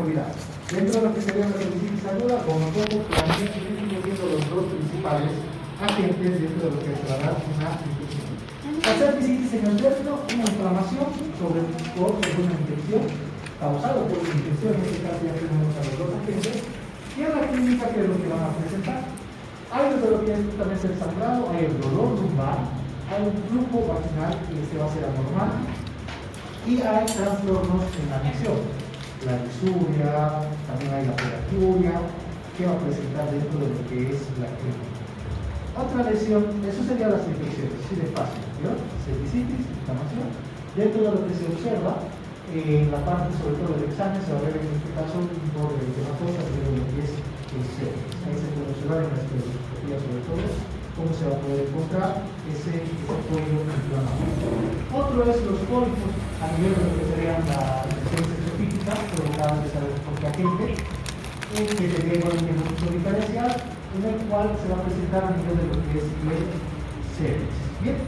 olvidar. Dentro de lo que sería la cervicitis aguda, como todos, también seguimos viendo los dos principales agentes dentro de lo que se va a dar una infección. La cervicitis en el término, una inflamación por una infección causada por una infección, en este caso ya tenemos a los dos agentes, y en la clínica, que es lo que van a presentar. Hay desde lo que es justamente el sangrado, hay el dolor lumbar, hay un flujo vaginal que este va a ser anormal, y hay trastornos en la misión. La disuria, también hay la pelaturia, que va a presentar dentro de lo que es la clínica. Otra lesión, eso serían las infecciones, así de fácil, ¿no? Cervicitis, inflamación. Dentro de lo que se observa, en la parte sobre todo del examen, se va a ver en este caso un borde de hematosa de lo que es el cervix. Ahí se puede observar en la espectroscopía sobre todo cómo se va a poder encontrar ese cuello inflamado. Otro es los pólipos a nivel de lo que serían las infecciones exofíticas provocadas de saber por qué agente, que sería igualmente un diferencial, en el cual se va a presentar a nivel de lo que es el cervix. Bien,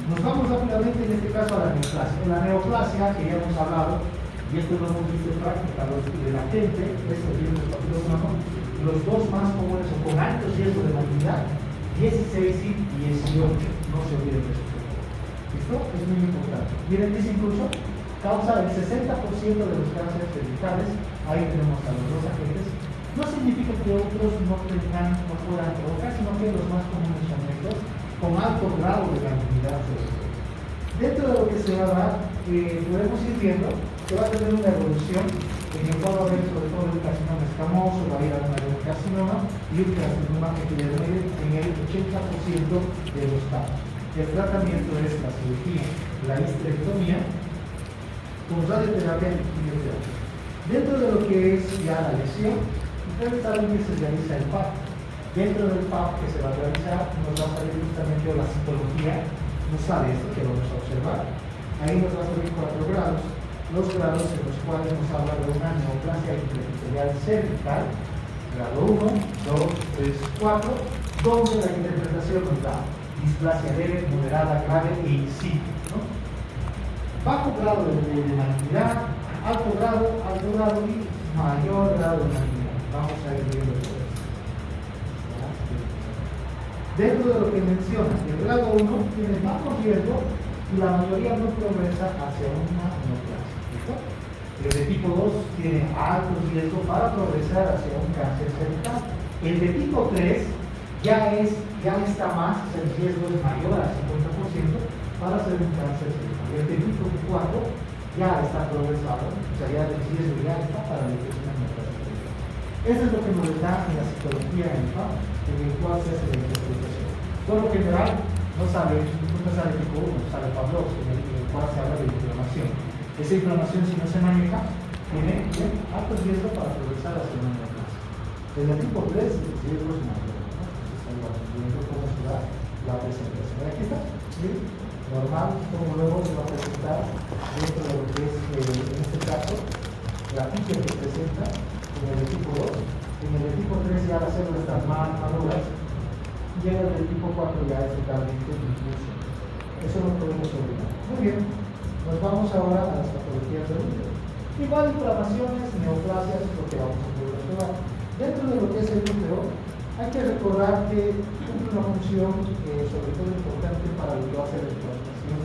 nos vamos rápidamente en este caso a la neoplasia. En la neoplasia, que ya hemos hablado, y esto lo hemos visto en práctica, los de la gente, estos vienen los papilos humanos, los dos más comunes son con alto riesgo de malignidad, 16 y 18, no se olviden de eso. ¿Listo? Es muy importante. Miren, dice incluso, causa el 60% de los cánceres cervicales, ahí tenemos a los dos agentes. No significa que otros no puedan provocar, sino que los más comunes son estos, con alto grado de malignidad. Dentro de lo que se va a dar, podemos ir viendo que va a tener una evolución en el cual va a haber sobre todo el carcinoma escamoso, va a ir a un adenocarcinoma y un carcinoma que tiene en el 80% de los casos. El tratamiento es la cirugía, la histerectomía, con radioterapia y quimioterapia. Dentro de lo que es ya la lesión, ustedes saben que se realiza el PAP. Dentro del PAP que se va a realizar, nos va a salir justamente la citología, nos sale esto que vamos a observar. Ahí nos va a salir 4 grados, los grados en los cuales nos habla de una neoplasia intraepitelial cervical, grado 1, 2, 3, 4, donde la interpretación nos da displasia leve, moderada, grave e in situ, ¿no? Bajo grado de malignidad, alto grado y mayor grado de malignidad. Vamos a ir viendo todo esto. Dentro de lo que menciona, el grado 1 tiene bajo riesgo y la mayoría no progresa hacia una neoplasia. ¿Listo? El de tipo 2 tiene alto riesgo para progresar hacia un cáncer cervical. El de tipo 3 ya está más, el riesgo es mayor al 50% para hacer un cáncer cervical. El de tipo 4 ya está progresado, o sea, ya el riesgo ya está para la infección neoplasia. Eso es lo que nos da en la citología en el cual se hace la interpretación. Por lo general, no sale tipo 1, sale Pavlov, en el cual se habla de inflamación. Esa inflamación, si no se maneja, tiene alto riesgo para progresar hacia una neoplasia. En el tipo 3, el riesgo es mayor. Viendo cómo se da la presentación. Aquí está, ¿sí? Normal, como luego se va a presentar dentro de lo que es, en este caso, la ficha que presenta en el de tipo 2. En el de tipo 3 ya las células están más maduras y en el de tipo 4 ya es totalmente difuso. Eso no podemos olvidar. Muy bien, nos vamos ahora a las patologías del útero. Igual inflamaciones, neoplasias, es lo que vamos a poder observar. Dentro de lo que es el útero, hay que recordar que cumple una función sobre todo importante para lo que va a ser la explotación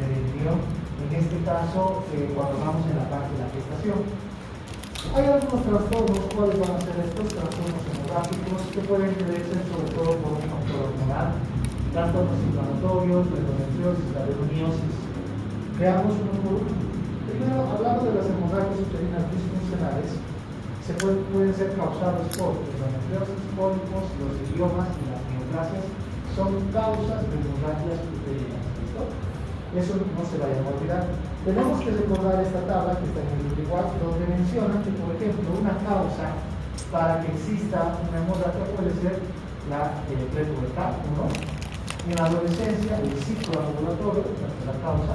del embrión, en este caso cuando vamos en la parte de la gestación. Hay algunos trastornos, ¿cuáles van a ser estos? Trastornos hemorrágicos que pueden creerse sobre todo por un factor hormonal, trastornos inflamatorios, la endometriosis, la adenomiosis. Veamos uno por uno. Primero, hablando de las hemorragias uterinas disfuncionales, pueden ser causados por endometriosis, pólipos, los idiomas y las neoplasias son causas de hemorragias uterinas. ¿Listo? Eso no se vayan a olvidar. Tenemos que recordar esta tabla que está en el 24, donde menciona que, por ejemplo, una causa para que exista una hemorragia puede ser la prepubertad, ¿no? En la adolescencia, el ciclo ambulatorio, la causa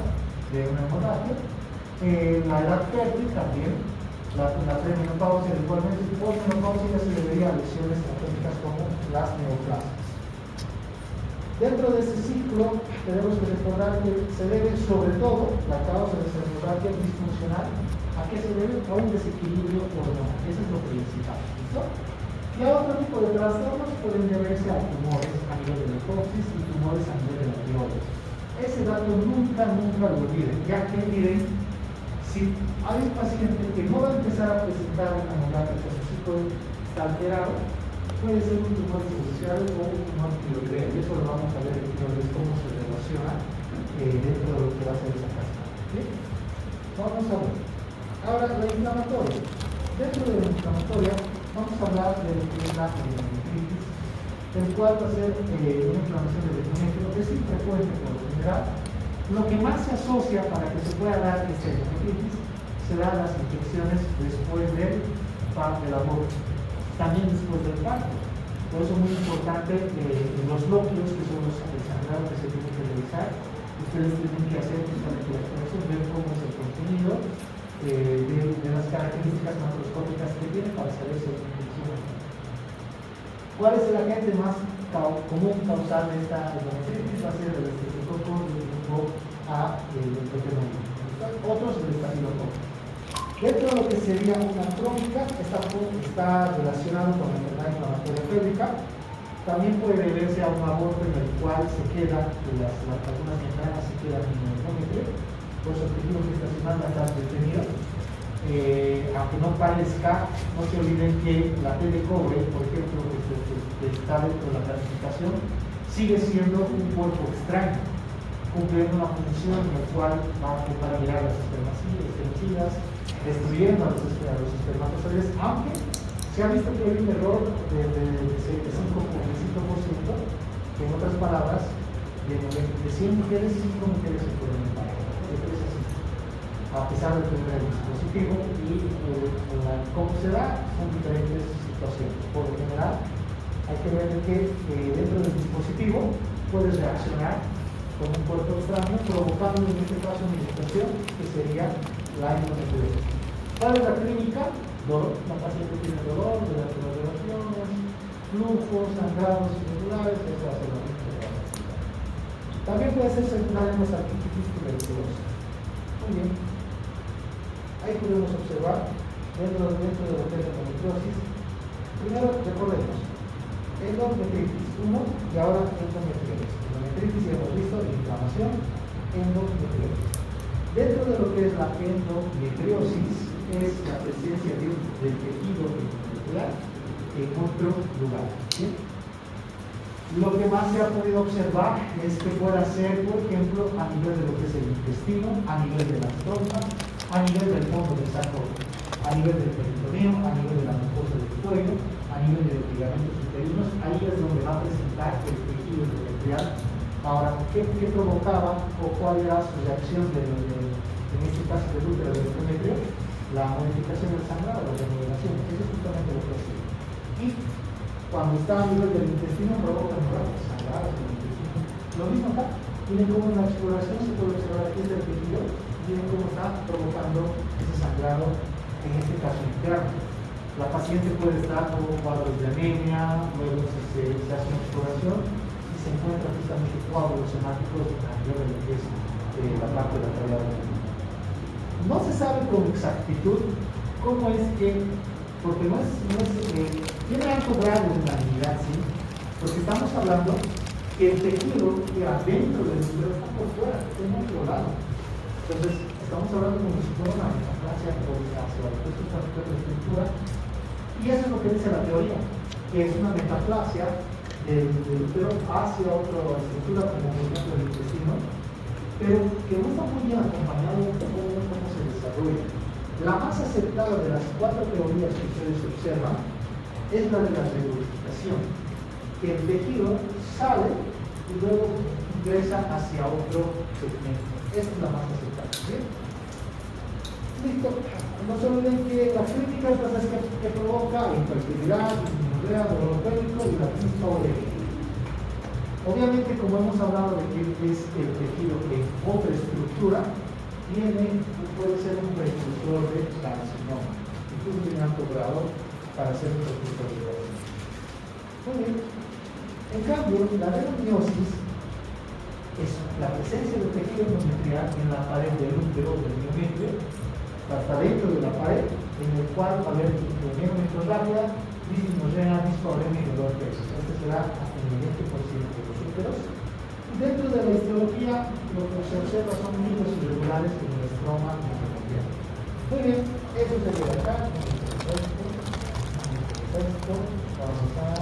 de una hemorragia. En la edad fértil también. La premenopausia, igualmente postmenopausia, ya se debería a lesiones estratégicas como las neoplasias. Dentro de este ciclo tenemos que recordar que se debe sobre todo la causa de esta hemorragia disfuncional. ¿A qué se debe? A un desequilibrio hormonal. Eso es lo principal. ¿Listo? Y a otro tipo de trastornos pueden deberse a tumores a nivel de la hipófisis y tumores a nivel de la tiroides. Ese dato nunca lo olviden, ya que miren, si hay un paciente que no va a empezar a presentar una hemorragia, que su ciclo está alterado, puede ser un tumor disocial o un tumor tiroideo, y eso lo vamos a ver en tiroides cómo se relaciona dentro de lo que va a ser esa cascada. ¿Sí? Vamos a ver. Ahora, la inflamatoria. Dentro de la inflamatoria, vamos a hablar de lo que es la endometritis, el cual va a ser una inflamación del endometrio, es infrecuente por lo general. Lo que más se asocia para que se pueda dar esta endometritis serán las infecciones después del aborto, también después del parto. Por eso es muy importante los lóculos, que son los sangrados que se tienen que realizar. Ustedes tienen que hacer justamente las pruebas, ver cómo es el contenido de las características macroscópicas que tiene para saber si es una infección. ¿Cuál es el agente más común causal de esta endometritis? Va a ser el estreptococo del grupo A del proteómico. Otros el estafilococo. Dentro de lo que sería una crónica, está relacionado con la enfermedad inflamatoria pélvica. También puede deberse a un aborto en el cual se quedan, algunas membranas se quedan en el endometrio. Por eso te digo que esta semana está detenido. Aunque no parezca, no se olviden que la T de cobre, por ejemplo, que está dentro de la clasificación, sigue siendo un cuerpo extraño, cumpliendo una función en la cual va a intentar mirar las espermicidas, destruyendo a los espermatozoides, aunque se ha visto que hay un error de 5%, que en otras palabras, de 100 mujeres, 5 mujeres se pueden embarazar. A pesar de tener el dispositivo, y cómo se da, son diferentes situaciones. Por lo general, hay que ver que dentro del dispositivo puedes reaccionar con un cuerpo extraño, provocando en este caso una infección que sería la endometriosis. ¿Cuál es la clínica? Dolor. La paciente tiene dolor de las relaciones, flujos, sangrados irregulares, eso va a ser la clínica. También puede ser secundaria en los artritis tuberculosa. Muy bien. Ahí podemos observar dentro de lo que es la endometriosis. Primero, recordemos, endometritis 1 y ahora endometriosis. Endometritis ya hemos visto, inflamación, endometriosis. Dentro de lo que es la endometriosis es la presencia del tejido endometrial en otro lugar. ¿Sí? Lo que más se ha podido observar es que pueda ser, por ejemplo, a nivel de lo que es el intestino, a nivel de las trompas, a nivel del fondo del saco, a nivel del peritoneo, a nivel de la mucosa del cuello, a nivel de los ligamentos uterinos. Ahí es donde va a presentar el tejido endometrial. Ahora, ¿qué provocaba o cuál era su reacción en este caso del útero del endometrio? La modificación del sangrado, la remodelación. Eso es justamente lo que hace. Y cuando está a nivel del intestino provoca sangrado del intestino. Lo mismo acá. Miren cómo en la exploración se puede observar aquí el tejido. Miren cómo está provocando ese sangrado, en este caso interno. La paciente puede estar con cuadros de anemia, luego se hace una exploración y se encuentra justamente cuadros somáticos a nivel de lo que es la parte de la cavidad del abdomen. No se sabe con exactitud cómo es que, porque tiene alto grado de unanimidad, ¿sí? Porque estamos hablando que el tejido que adentro del útero está por fuera, está en otro lado. Entonces, estamos hablando como si fuera una metaplasia hacia lo que es esta estructura, y eso es lo que dice la teoría, que es una metaplasia del útero hacia otra estructura, como por ejemplo el intestino, pero que no está muy bien acompañado de cómo se desarrolla. La más aceptada de las 4 teorías que ustedes observan es la de la regurgitación, que el tejido sale y luego ingresa hacia otro segmento. Esta es la más aceptada. ¿Bien? Listo. No se olviden que la crítica es la que provoca infertilidad, disminuidad, dolor pélvico y la dispareja. Obviamente, como hemos hablado de que es el tejido en otra estructura, puede ser un precursor de carcinoma. Incluso tiene alto grado para ser un precursor de carcinoma. Muy bien. En cambio, la adenomiosis es la presencia de tejido endometrial en la pared del útero del endometrio, hasta dentro de la pared, en el cual va a haber megametrorragia, disminorrea, dispareunia y dolor peso. Este será hasta el 20% de los úteros. Dentro de la histología, lo que se observa son hilos irregulares en el estroma mitocondrial. Muy bien, eso sería acá. Vamos a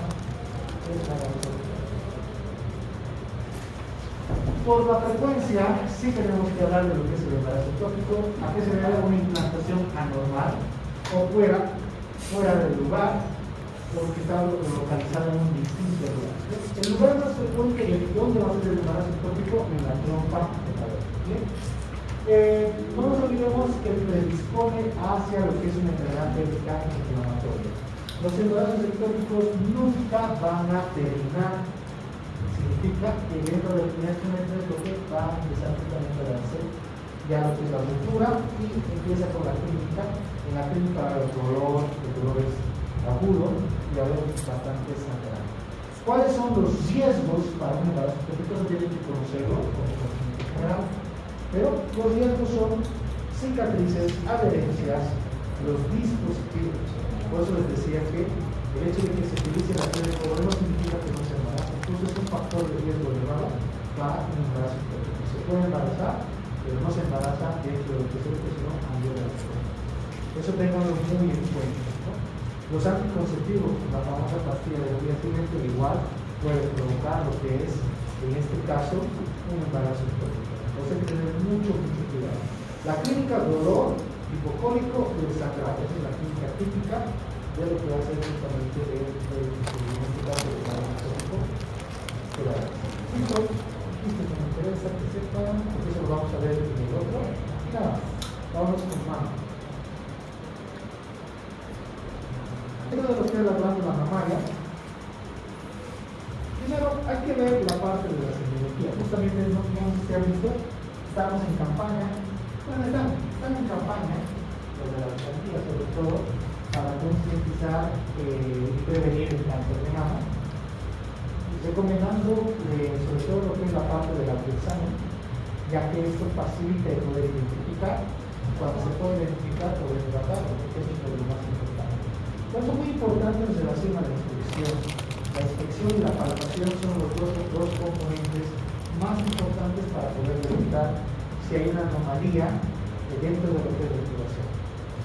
por la frecuencia, sí tenemos que hablar de lo que es el embarazo ectópico. ¿A qué se debe una implantación anormal o fuera del lugar, porque está localizado en un distinto lugar? El lugar más frecuente de dónde va a ser el embarazo ectópico, en la trompa de cabeza. No nos olvidemos que predispone hacia lo que es una enfermedad pélvica inflamatoria. Los embarazos ectópicos nunca van a terminar. Significa que dentro del primer trimestre lo que va a empezar justamente a darse ya lo que es la ruptura y empieza con la clínica. En la clínica va a haber dolor, el dolor es agudo y va a haber bastante sangrado. ¿Cuáles son los riesgos para un embarazo ectópico? Eso tienen que conocerlo como conocimiento general, pero los riesgos son cicatrices, adherencias, los dispositivos. Por eso les decía que el hecho de que se utilice la piel de color no significa que no se embaraza. Incluso es un factor de riesgo elevado para un embarazo ectópico. Se puede embarazar, pero no se embaraza dentro de lo que es el proceso angiográfico. Eso tenganlo muy en cuenta, ¿no? Los anticonceptivos, la famosa pastilla del día siguiente, igual puede provocar lo que es, en este caso, un embarazo ectópico. Entonces hay que tener mucho cuidado. La clínica dolor hipocólico y desangrado, esa es la clínica típica de lo que va a ser justamente en este caso de embarazo ectópico. Esto que me interesa que sepan, porque eso lo vamos a ver en el otro. Nada más, vamos con mano. Dentro de lo que es la glándula mamaria, primero hay que ver la parte de la semiología. Justamente no sé si han visto, estamos en campaña. Bueno, están en campaña, los de la alcaldía sobre todo, para concientizar y prevenir el cáncer de mama, recomendando sobre todo lo que es la parte del autoexamen, ya que esto facilita el poder identificar. Cuando se puede identificar, poder tratarlo, porque eso es lo más importante. Por eso es muy importante en relación a la inspección. La inspección y la palpación son los dos componentes más importantes para poder detectar si hay una anomalía dentro de lo que es la incubación.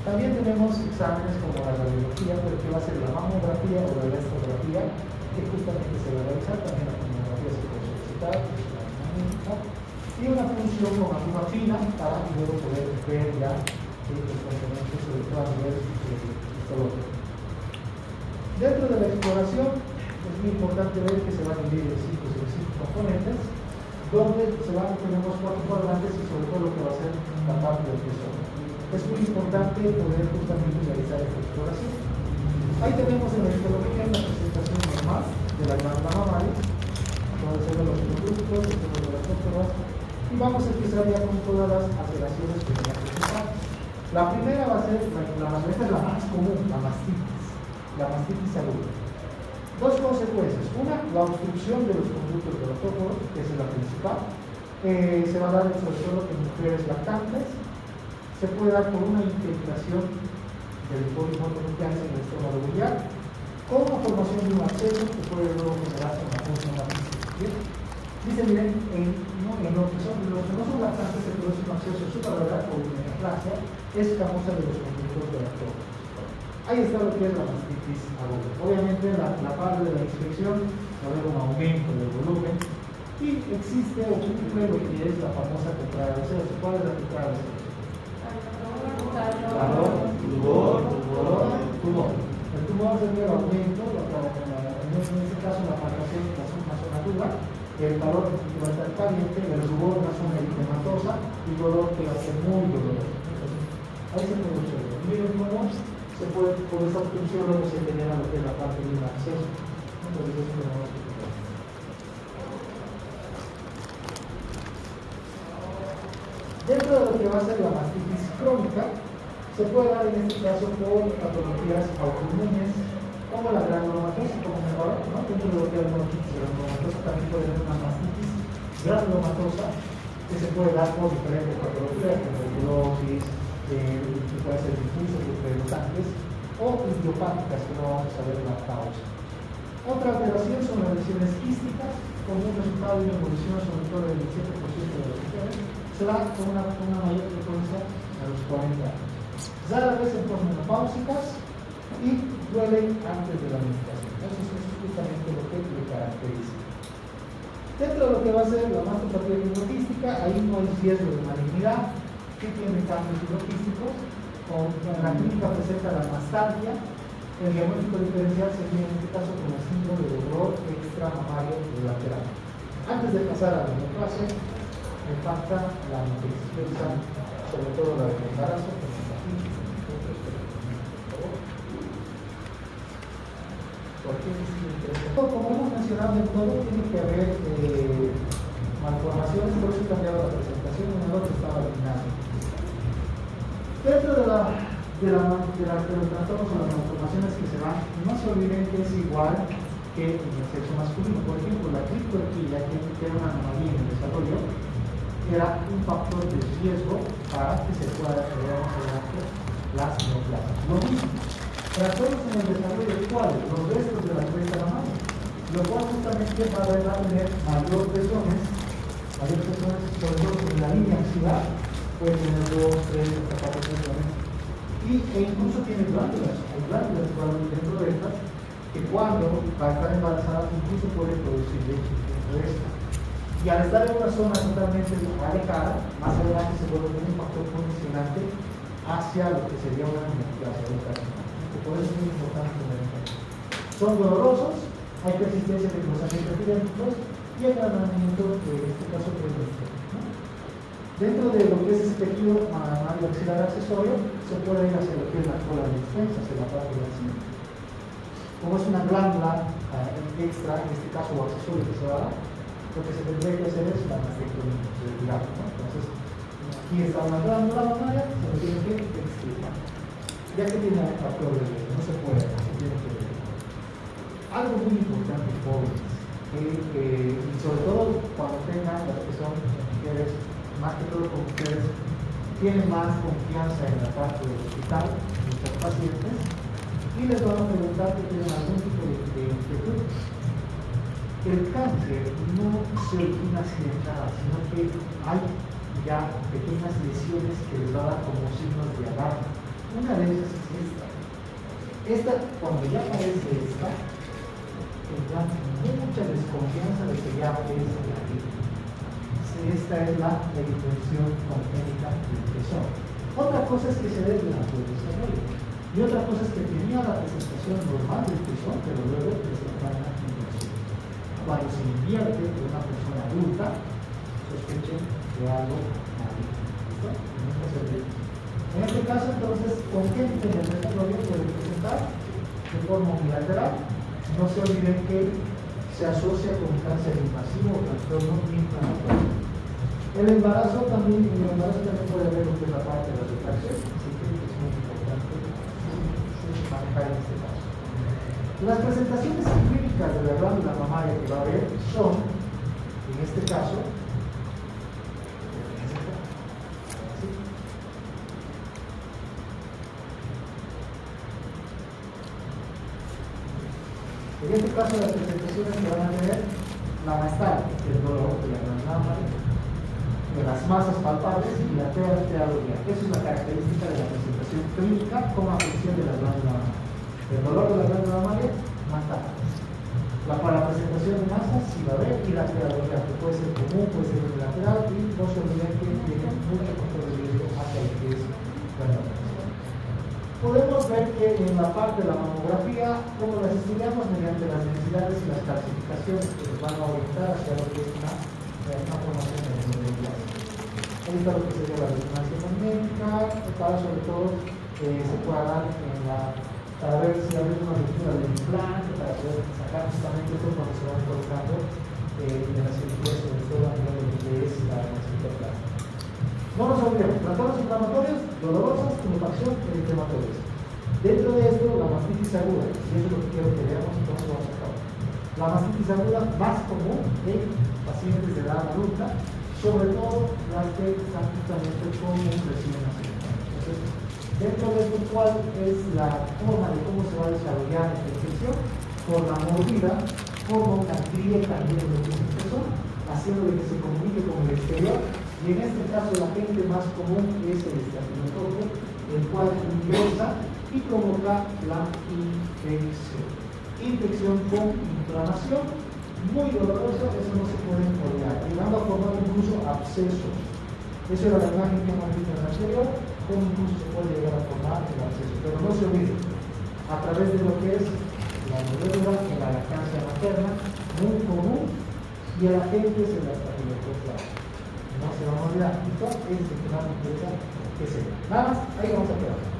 También tenemos exámenes como la radiología, pero que va a ser la mamografía o la elastografía, que justamente se va a realizar. También la mamografía se puede solicitar, y una función con aguja fina para luego poder ver ya los componentes, sobre todo a nivel histológico. Dentro de la exploración es muy importante ver que se van a dividir en 5 componentes, donde tenemos 4 cuadrantes y sobre todo lo que va a ser la parte del peso. Es muy importante poder justamente realizar esta exploración. Ahí tenemos en la histología una presentación normal de la glándula mamaria, donde se ven los productos, de las fósforas, y vamos a empezar ya con todas las alteraciones que vamos a presentar. La primera va a ser la inflamación, esta es la más común, la mastitis aguda. Dos consecuencias. Una, la obstrucción de los conductos de los fósforos, que es la principal. Se va a dar sobre todo en mujeres lactantes. Se puede dar por una infiltración del polimotonuclear en el estómago biliar, con la formación de un absceso que puede luego generarse una función mastitis. Dice, miren, en lo que no son lactantes se produce un absceso suprarrenal o una neoplasia, es famosa de los conductos de la fósforos. Ahí está lo que es la mastitis aguda. Obviamente la parte de la inspección va a haber un aumento del volumen y existe o cumple lo que es la famosa temporada de absceso. ¿Cuál es la temporada de absceso? Calor, tumor. El tumor sería el aumento, en este caso la palpación de la zona dura, el calor que va a estar caliente, el rubor, una zona eritematosa y dolor que va a ser muy doloroso. Ahí se puede observar. Miren cómo se puede, con esta obstrucción luego se genera lo que es la parte de un acceso. Entonces eso lo vamos a explicar. Dentro de lo que va a ser la mastitis crónica, se puede dar en este caso por patologías autoinmunes, como la granulomatosis, como mejor, ¿no? Dentro de lo que es la bronquitis granulomatosa también puede haber una mastitis granulomatosa, que se puede dar por diferentes patologías, como tuberculosis, que puede ser difuso entre los sangres, o idiopáticas, que no vamos a saber la causa. Otra alteración son las lesiones quísticas, con un resultado de una evolución sobre todo del 7% de los mujeres, se da con una mayor frecuencia a los 40 años. Rara vez en posmenopáusicas y duelen antes de la menstruación. Eso es justamente lo que le caracteriza. Dentro de lo que va a ser la mastopatía linfoquística, ahí no hay riesgo de malignidad, que tiene cambios linfoquísticos, en la clínica presenta la mastalgia. El diagnóstico diferencial se tiene en este caso con el síndrome de dolor extramamario lateral. Antes de pasar a la menopausia, me falta la noticia, sobre todo la del embarazo. Como hemos mencionado en todo, tiene que haber malformaciones, por eso he cambiado la presentación, en el otro estaba eliminado. Dentro de los trastornos o las malformaciones que se dan, no se olviden que es igual que en el sexo masculino. Por ejemplo, la criptorquía, que era una anomalía en el desarrollo, era un factor de riesgo para que se pueda crear las neoplasias. Lo mismo, trastornos en el desarrollo cuáles, los restos de la cresta de la mano, lo cual justamente va a tener mayor presiones, sobre todo en la línea axilar, puede tener 2, 3, hasta 4 presiones, e incluso tiene glándulas, hay glándulas dentro de estas, que cuando va a estar embarazada incluso puede producir leche dentro de esta. Y al estar en una zona totalmente alejada, más adelante se vuelve un factor condicionante hacia lo que sería una neoplasia local. Por eso es muy importante tener en cuenta. Son dolorosos, hay persistencia de cruzamientos epidémicos y el tratamiento, en este caso, es ¿no? Dentro de lo que es este tejido mamario axilar accesorio, se puede ir hacia lo que es la cola de extensa, hacia la parte de la cima. Como es una glándula extra, en este caso o accesorio que se va a dar, lo que se tendría que hacer es la mastectomía, ¿no? Entonces, aquí está una glándula mamaria, se lo tiene que extirpar. Ya que tiene un factor de riesgo, no se puede, se tiene que ver. Algo muy importante, jóvenes, y sobre todo cuando tengan las que son mujeres, más que todo con mujeres, tienen más confianza en la parte del hospital, nuestros pacientes, y les van a preguntar que tienen algún tipo de inquietud. El cáncer no se origina accidentada, sino que hay ya pequeñas lesiones que les va a dar como signos de alarma. Una de ellas es esta. Esta, cuando ya aparece esta, tendrá mucha desconfianza de que ya aparece la vida. Esta es la delincuencia congénita del pezón. Otra cosa es que se dé durante el desarrollo. Y otra cosa es que tenía la presentación normal del pezón, pero luego presenta una infección. Cuando se invierte de una persona adulta, sospechen de algo maligno. ¿Listo? En este caso, entonces, congénita en el desarrollo puede presentar de forma unilateral. No se olviden que se asocia con cáncer invasivo o trastorno inflamatorio. El embarazo también puede haber lo que es la parte de la retracción, así que es muy importante manejar en este caso. Las presentaciones clínicas de la glándula mamaria que va a haber son, en este caso, en este caso las presentaciones que van a tener la mastalgia, que es el dolor de la glándula mamaria, de las masas palpables y la teratología. Esa es la característica de la presentación clínica como afección de la glándula mamaria. El dolor de la glándula mamaria, mastalgia. Para la presentación de masas, sí va a haber, y la teratología, que puede ser común, puede ser unilateral, y no se olviden que tiene mucho factor de riesgo hacia lo que es la glándula. Podemos ver que en la parte de la mamografía, como las estudiamos mediante las densidades y las calcificaciones que nos van a orientar hacia lo que es una formación de neoplasia. Ahí está lo que sería la resonancia magnética, para sobre todo se pueda dar para ver si hay una ruptura del implante, para poder sacar justamente esto cuando se van colocando de la cirugía, sobre todo a nivel de lo que es la mastoplastia. No nos olvidemos, trastornos inflamatorios, dolorosos, tumefacción, eritematodes. Dentro de esto, la mastitis aguda, y eso es lo que quiero que veamos, entonces vamos a acabar. La mastitis aguda más común en pacientes de edad adulta, sobre todo las que están justamente con un recién nacido. Entonces, dentro de esto, ¿cuál es la forma de cómo se va a desarrollar esta infección? Por la mordida, como una grieta en el intestino, haciendo que se comunique con el exterior. Y en este caso, la gente más común es el estafilococo, el cual ingresa y provoca la infección. Infección con inflamación, muy doloroso, eso no se puede tolerar, llegando a formar incluso abscesos. Eso era la imagen que hemos visto en la anterior, cómo incluso se puede llegar a formar el absceso. Pero no se olvide, a través de lo que es la mordedura en la lactancia materna, muy común, y a la gente se la estafilococa. No se va a olvidar, esto es el que más me interesa que sea. Nada más, ahí vamos a quedar.